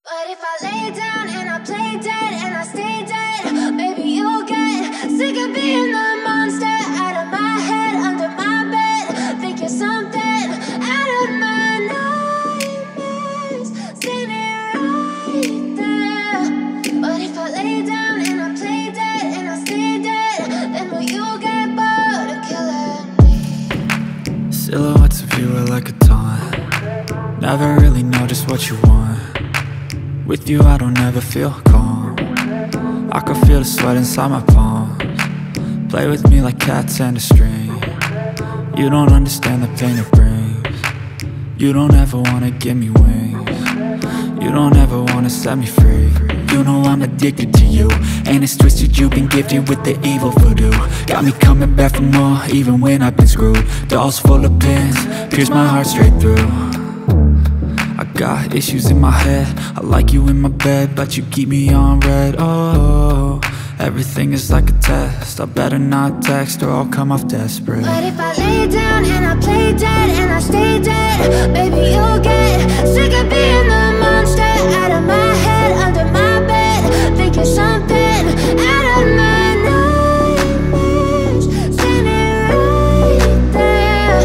But if I lay down and I play dead and I stay dead, maybe you'll get sick of being the monster out of my head, under my bed. Think you're something out of my nightmares, standing right there. But if I lay down and I play dead and I stay dead, then will you get bored of killing me? Silhouettes of you are like a taunt. Never really know just what you want. With you I don't ever feel calm. I can feel the sweat inside my palms. Play with me like cats and a string. You don't understand the pain it brings. You don't ever wanna give me wings. You don't ever wanna set me free. You know I'm addicted to you, and it's twisted, you've been gifted with the evil voodoo. Got me coming back for more, even when I've been screwed. Dolls full of pins, pierce my heart straight through. I got issues in my head, I like you in my bed, but you keep me on red. Oh, everything is like a test. I better not text or I'll come off desperate. But if I lay down and I play dead and I stay dead, maybe you'll get sick of being the monster out of my head, under my bed. Think you're something out of my nightmares, standing right there.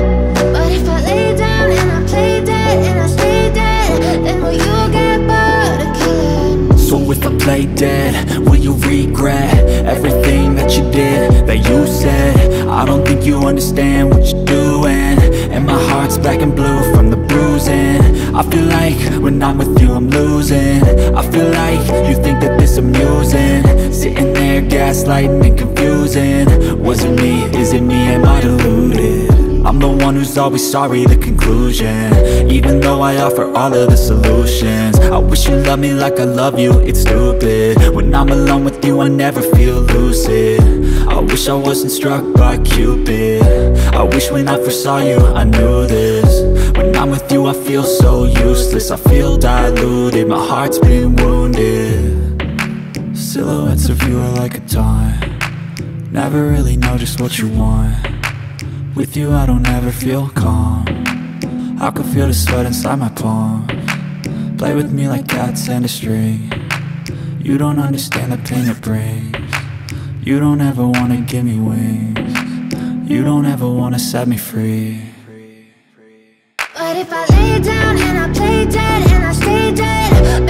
But if I lay down and I play dead and I stay dead, then will you get bored of killing me? So if I play dead, will you regret everything that you did, that you said? I don't think you understand what you're doing, and my heart's black and blue from the bruising. I feel like when I'm with you I'm losing. I feel like you think that this amusing, sitting there gaslighting and confusing. Was it me? Is it me? Am I deluded? I'm the one who's always sorry, the conclusion, even though I offer all of the solutions. I wish you loved me like I love you, it's stupid. When I'm alone with you I never feel lucid. I wish I wasn't struck by Cupid. I wish when I first saw you I knew this. When I'm with you I feel so useless, I feel diluted, my heart's been wounded. Silhouettes of you are like a taunt. Never really know just what you want. With you I don't ever feel calm. I can feel the sweat inside my palms. Play with me like cats and a string. You don't understand the pain it brings. You don't ever wanna give me wings. You don't ever wanna set me free. But if I lay down and I play dead and I stay dead,